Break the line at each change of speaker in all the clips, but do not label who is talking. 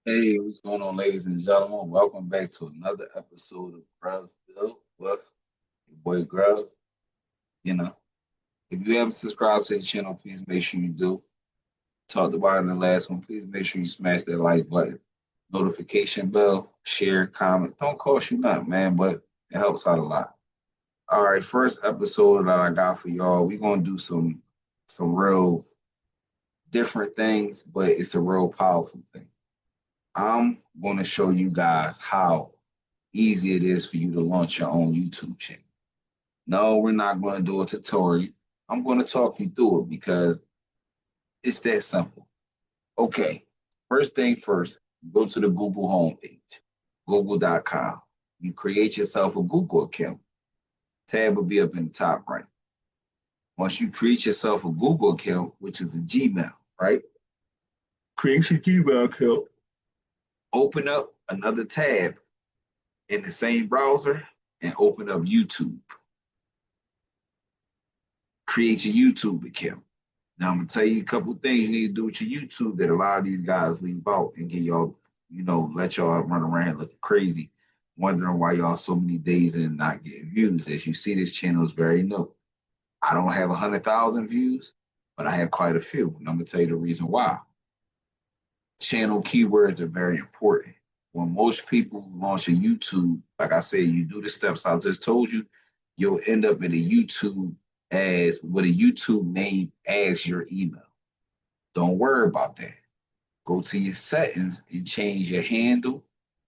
Hey, what's going on, ladies and gentlemen? Welcome back to another episode of Grubbs Bill with your boy Grubb. You know, if you haven't subscribed to the channel, please make sure you do. Talked about it in the last one. Please make sure you smash that like button, notification bell, share, comment. Don't cost you nothing, man, but it helps out a lot. All right, first episode that I got for y'all, we're gonna do some real different things, but it's a real powerful thing. I'm gonna show you guys how easy it is for you to launch your own YouTube channel. No, we're not going to do a tutorial. I'm going to talk you through it because it's that simple. Okay, first thing first, go to the Google homepage, google.com. You create yourself a Google account. Tab will be up in the top right. Once you create yourself a Google account, which is a Gmail, right? Create your Gmail account. Open up another tab in the same browser and open up YouTube. Create your YouTube account. Now I'm gonna tell you a couple of things you need to do with your YouTube that a lot of these guys leave out and get y'all, let y'all run around looking crazy, wondering why y'all so many days in not getting views. As you see, this channel is very new. I don't have 100,000 views, but I have quite a few. And I'm gonna tell you the reason why. Channel keywords are very important. When most people launch a YouTube, like I said, you do the steps I just told you, you'll end up in a YouTube as with a YouTube name as your email. Don't worry about that. Go to your settings and change your handle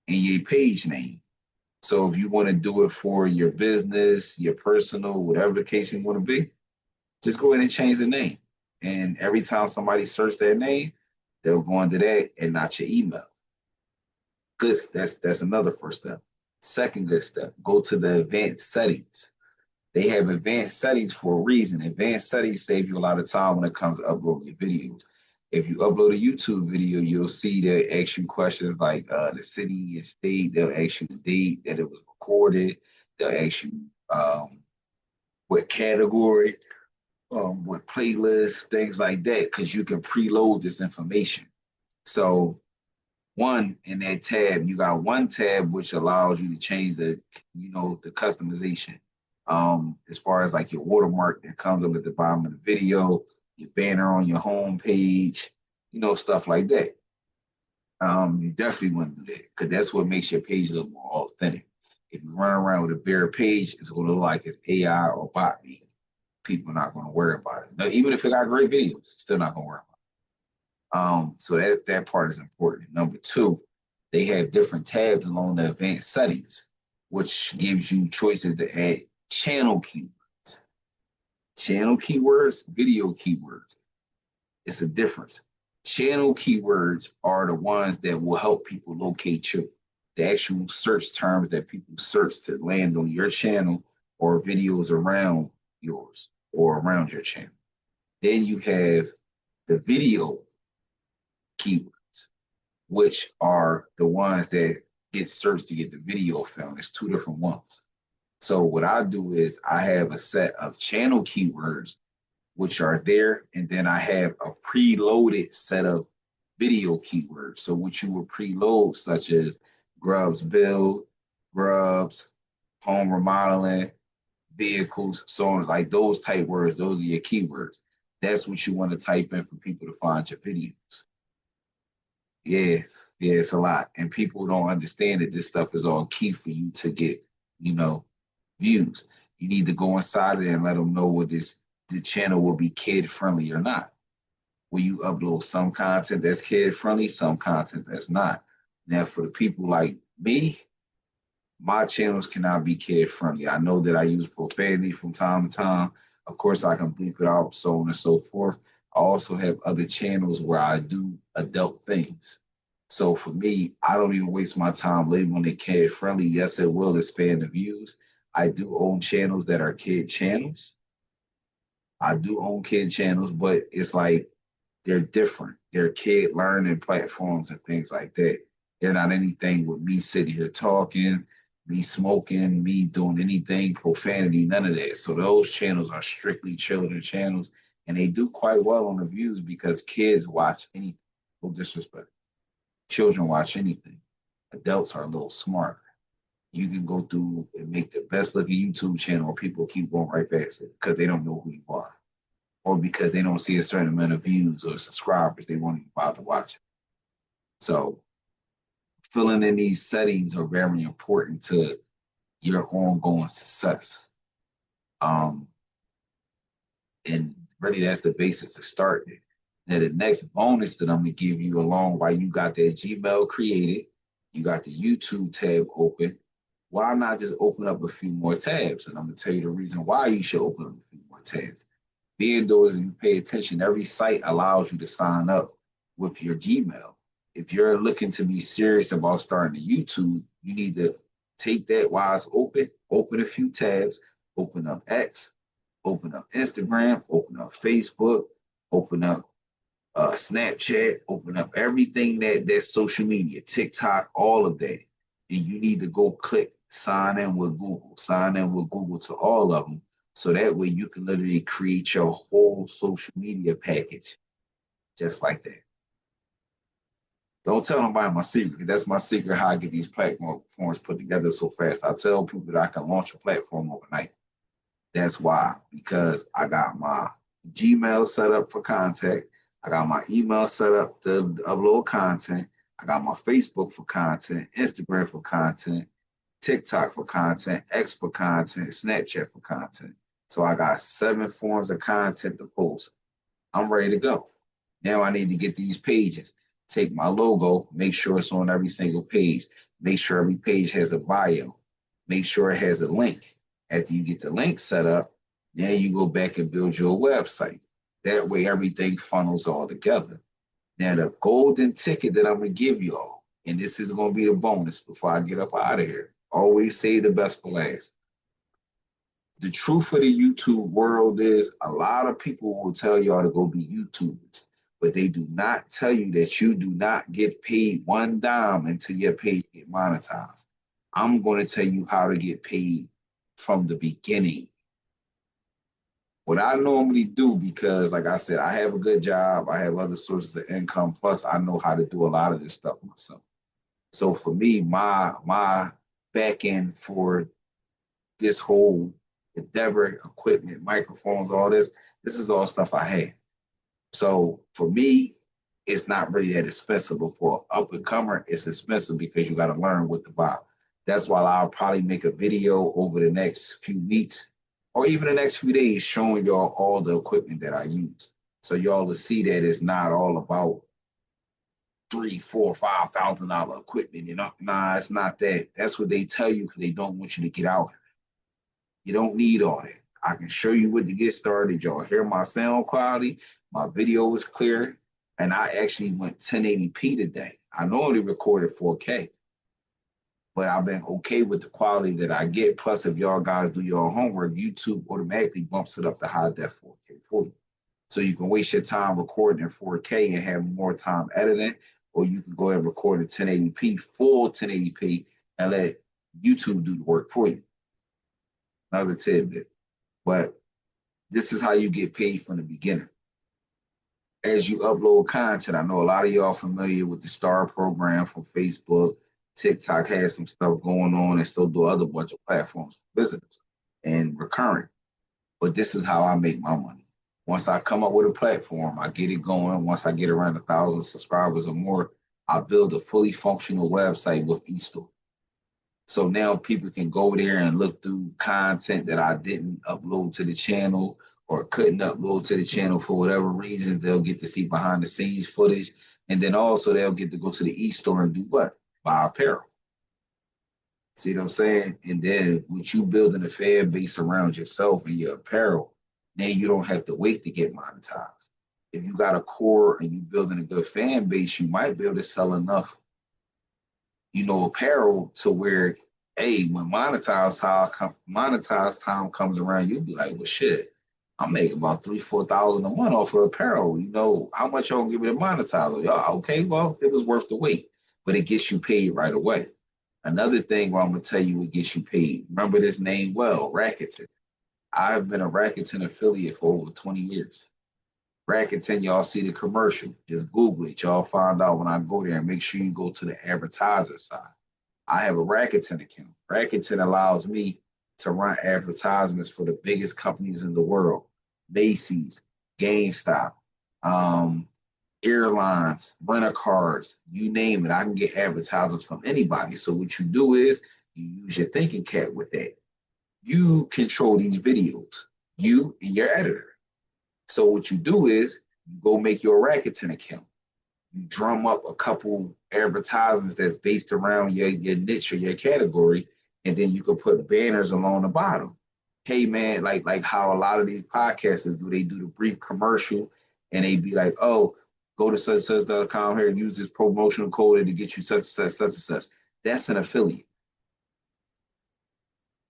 and your page name. So if you want to do it for your business, your personal, whatever the case you want to be, just go ahead and change the name. And every time somebody search that name, they'll go into that and not your email. Good. That's another first step. Second good step, go to the advanced settings. They have advanced settings for a reason. Advanced settings save you a lot of time when it comes to uploading videos. If you upload a YouTube video, you'll see they ask you questions like the city and state. They'll ask you the date that it was recorded. They'll ask you what category, what playlist, things like that, because you can preload this information. So one in that tab, you got one tab which allows you to change the customization. As far as like your watermark that comes up at the bottom of the video, your banner on your home page, stuff like that. You definitely want to do that because that's what makes your page look more authentic. If you run around with a bare page, it's going to look like it's AI or bot made. People are not going to worry about it. Now, even if it got great videos, still not going to worry about it. So that part is important. Number two, they have different tabs along the advanced settings, which gives you choices to add channel keywords. Channel keywords, video keywords. It's a difference. Channel keywords are the ones that will help people locate you. The actual search terms that people search to land on your channel or videos around yours or around your channel. Then you have the video keywords, which are the ones that get searched to get the video found. It's two different ones. So what I do is I have a set of channel keywords which are there, and then I have a preloaded set of video keywords. So what you would preload, such as Grubbs build, Grubbs, home remodeling, vehicles, so on, like those type words, those are your keywords. That's what you want to type in for people to find your videos. Yes, yeah, it's a lot. And people don't understand that this stuff is all key for you to get, you know, views. You need to go inside it and let them know whether the channel will be kid friendly or not. Will you upload some content that's kid friendly, some content that's not? Now, for the people like me, my channels cannot be kid friendly. I know that I use profanity from time to time. Of course, I can bleep it out, so on and so forth. I also have other channels where I do adult things. So for me, I don't even waste my time labeling it kid friendly. Yes, it will expand the views. I do own channels that are kid channels. I do own kid channels, but it's like they're different. They're kid learning platforms and things like that. They're not anything with me sitting here talking, me smoking, me doing anything, profanity, none of that. So those channels are strictly children channels, and they do quite well on the views because kids watch anything. No disrespect. Children watch anything. Adults are a little smarter. You can go through and make the best looking YouTube channel, or people keep going right past it because they don't know who you are, or because they don't see a certain amount of views or subscribers, they won't even bother watching. So filling in these settings are very important to your ongoing success. Um, and really, that's the basis to start it. Now, the next bonus that I'm gonna give you, along while you got that Gmail created, you got the YouTube tab open. Why not just open up a few more tabs? And I'm gonna tell you the reason why you should open up a few more tabs. Being those, if you pay attention, every site allows you to sign up with your Gmail. If you're looking to be serious about starting a YouTube, you need to take that while it's open a few tabs, open up X, open up Instagram, open up Facebook, open up Snapchat, open up everything that's social media, TikTok, all of that. And you need to go click sign in with Google to all of them. So that way you can literally create your whole social media package just like that. Don't tell nobody my secret, because that's my secret how I get these platforms put together so fast. I tell people that I can launch a platform overnight. That's why, because I got my Gmail set up for contact. I got my email set up to upload content. I got my Facebook for content, Instagram for content, TikTok for content, X for content, Snapchat for content. So I got 7 forms of content to post. I'm ready to go. Now I need to get these pages. Take my logo, make sure it's on every single page. Make sure every page has a bio. Make sure it has a link. After you get the link set up, then you go back and build your website. That way everything funnels all together. Now the golden ticket that I'm gonna give y'all, and this is gonna be the bonus before I get up out of here. Always say the best for last. The truth of the YouTube world is a lot of people will tell y'all to go be YouTubers, but they do not tell you that you do not get paid one dime until your page get monetized. I'm going to tell you how to get paid from the beginning. What I normally do, because like I said, I have a good job, I have other sources of income, plus I know how to do a lot of this stuff myself. So for me, my back end for this whole endeavor, equipment, microphones, all this is all stuff I had. So for me, it's not really that expensive, but for an up and comer, it's expensive because you got to learn what to buy. That's why I'll probably make a video over the next few weeks or even the next few days showing y'all all the equipment that I use. So y'all will see that it's not all about $3, $4, $5,000 equipment. You know, nah, it's not that. That's what they tell you because they don't want you to get out. You don't need all that. I can show you what to get started. Y'all hear my sound quality. My video is clear. And I actually went 1080p today. I normally recorded 4K, but I've been okay with the quality that I get. Plus, if y'all guys do your homework, YouTube automatically bumps it up to high def 4K for you. So you can waste your time recording in 4K and have more time editing, or you can go ahead and record in 1080p, full 1080p, and let YouTube do the work for you. Another tidbit. But this is how you get paid from the beginning. As you upload content, I know a lot of y'all familiar with the STAR program from Facebook. TikTok has some stuff going on and still do other bunch of platforms for visitors and recurring. But this is how I make my money. Once I come up with a platform, I get it going. Once I get around 1,000 subscribers or more, I build a fully functional website with eStore. So now people can go there and look through content that I didn't upload to the channel or couldn't upload to the channel for whatever reasons. They'll get to see behind the scenes footage. And then also they'll get to go to the e-store and do what? Buy apparel. See what I'm saying? And then with you building a fan base around yourself and your apparel, then you don't have to wait to get monetized. If you got a core and you building a good fan base, you might be able to sell enough apparel to where, hey, when monetized time comes around, you'll be like, well, shit, I'm making about 3,000-4,000 a month off of apparel. You know, how much y'all give me to monetize? Y'all, okay, well, it was worth the wait, but it gets you paid right away. Another thing where I'm gonna tell you what gets you paid. Remember this name well, Rakuten. I've been a Rakuten affiliate for over 20 years. Rakuten, y'all see the commercial. Just Google it. Y'all find out when I go there and make sure you go to the advertiser side. I have a Rakuten account. Rakuten allows me to run advertisements for the biggest companies in the world: Macy's, GameStop, um, airlines, rental cars, you name it. I can get advertisements from anybody. So what you do is you use your thinking cap with that. You control these videos, you and your editor. So what you do is you go make your Rakuten account. You drum up a couple advertisements that's based around your niche or your category, and then you can put banners along the bottom. Hey man, like how a lot of these podcasters do, they do the brief commercial and they be like, oh, go to such here and use this promotional code to get you such and such. That's an affiliate.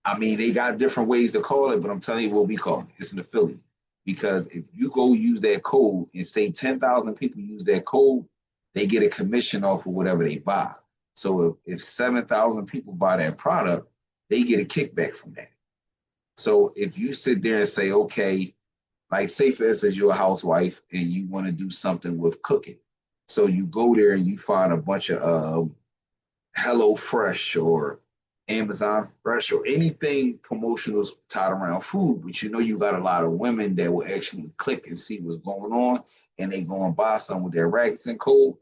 I mean, they got different ways to call it, but I'm telling you what we call it. It's an affiliate. Because if you go use that code and say 10,000 people use that code, they get a commission off of whatever they buy. So if 7,000 people buy that product, they get a kickback from that. So if you sit there and say, okay, like say for instance, you're a housewife and you want to do something with cooking. So you go there and you find a bunch of Hello Fresh or Amazon Fresh or anything promotional tied around food, but you know you got a lot of women that will actually click and see what's going on, and they go and buy something with their Rakuten code.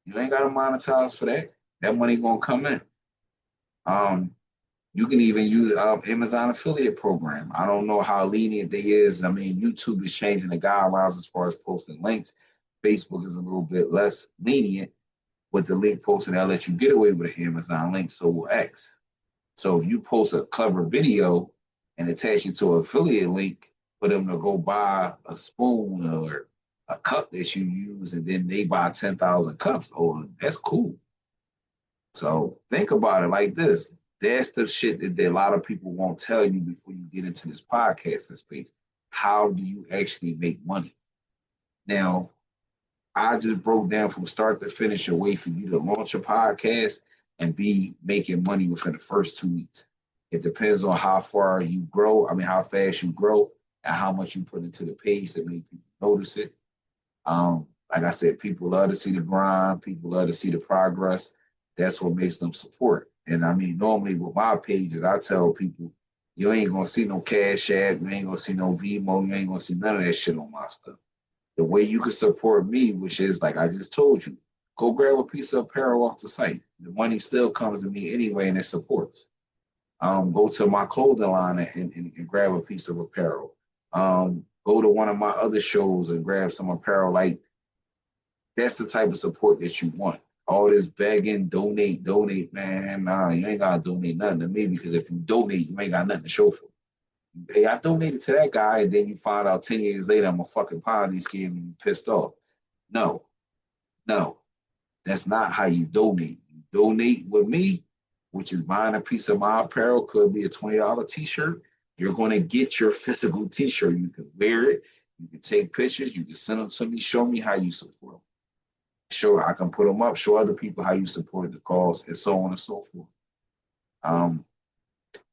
You ain't got to monetize for that. That money gonna come in. Um, you can even use Amazon affiliate program. I don't know how lenient they is. I mean, YouTube is changing the guidelines as far as posting links. Facebook is a little bit less lenient with the link posting. They'll let you get away with an Amazon link. So will X. So if you post a clever video and attach it to an affiliate link for them to go buy a spoon or a cup that you use, and then they buy 10,000 cups, oh, that's cool. So think about it like this. That's the shit that a lot of people won't tell you before you get into this podcasting space. How do you actually make money? Now, I just broke down from start to finish a way for you to launch a podcast and be making money within the first 2 weeks. It depends on how far you grow, I mean, how fast you grow and how much you put into the page to make people notice it. Like I said, people love to see the grind, people love to see the progress. That's what makes them support. And I mean, normally with my pages, I tell people, you ain't gonna see no Cash App, you ain't gonna see no Vimo, you ain't gonna see none of that shit on my stuff. The way you can support me, which is like I just told you, go grab a piece of apparel off the site. The money still comes to me anyway, and it supports. Go to my clothing line and grab a piece of apparel. Go to one of my other shows and grab some apparel. Like that's the type of support that you want. All this begging, donate, man. Nah, you ain't gotta donate nothing to me because if you donate, you ain't got nothing to show for it. Hey, I donated to that guy, and then you find out 10 years later I'm a fucking Ponzi scheme and you pissed off. No, no, that's not how you donate. You donate with me, which is buying a piece of my apparel, could be a $20 t-shirt. You're going to get your physical t-shirt. You can wear it. You can take pictures. You can send them to me. Show me how you support them. Show I can put them up. Show other people how you support the cause, and so on and so forth. Um,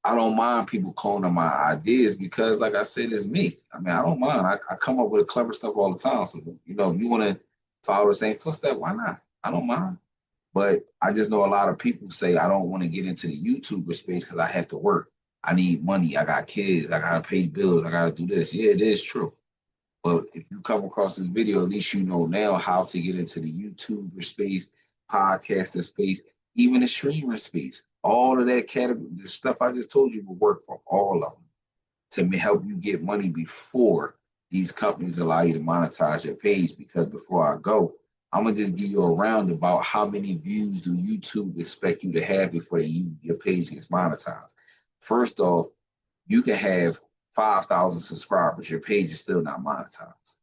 I don't mind people cloning my ideas because, like I said, it's me. I mean, I don't mind. I come up with clever stuff all the time. So, you know, if you want to follow the same footstep, why not? I don't mind. But I just know a lot of people say I don't want to get into the YouTuber space because I have to work. I need money. I got kids. I got to pay bills. I got to do this. Yeah, it is true. But if you come across this video, at least you know now how to get into the YouTuber space, podcaster space, even the streamer space. All of that category, the stuff I just told you will work for all of them to help you get money before these companies allow you to monetize your page. Because before I go, I'm gonna just give you a roundabout how many views do YouTube expect you to have before your page gets monetized. First off, you can have 5,000 subscribers, your page is still not monetized.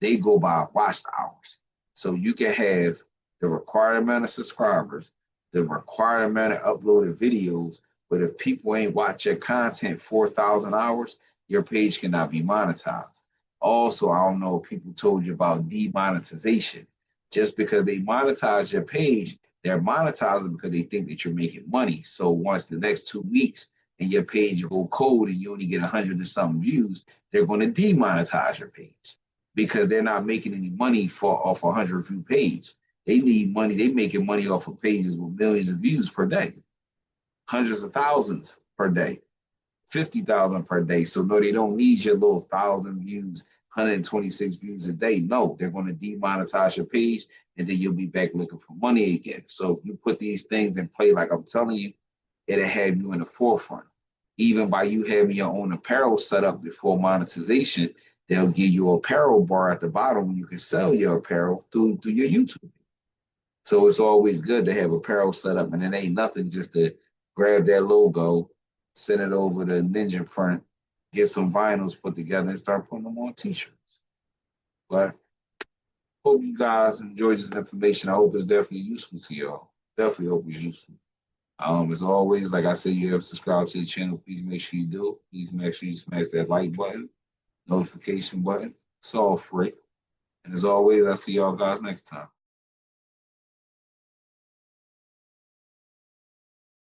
They go by watch hours. So you can have the required amount of subscribers, the required amount of uploaded videos, but if people ain't watch your content 4,000 hours, your page cannot be monetized. Also, I don't know if people told you about demonetization. Just because they monetize your page, they're monetizing because they think that you're making money. So once the next 2 weeks and your page go cold and you only get 100 and something views, they're going to demonetize your page. because they're not making any money for off a 100 view page. They need money. They making money off of pages with millions of views per day, hundreds of thousands per day, 50,000 per day. So no, they don't need your little 1,000 views, 126 views a day. No, they're going to demonetize your page, and then you'll be back looking for money again. So if you put these things in play, like I'm telling you, it'll have you in the forefront. Even by you having your own apparel set up before monetization, they'll give you an apparel bar at the bottom where you can sell your apparel through your YouTube. So it's always good to have apparel set up, and it ain't nothing just to grab that logo, send it over to Ninja Print, get some vinyls put together, and start putting them on t-shirts. But hope you guys enjoyed this information. I hope it's definitely useful to y'all. Definitely hope it's useful. As always, like I said, you have subscribed to the channel. Please make sure you do. Please make sure you smash that like button, notification button. It's all free. And as always, I'll see y'all guys next time.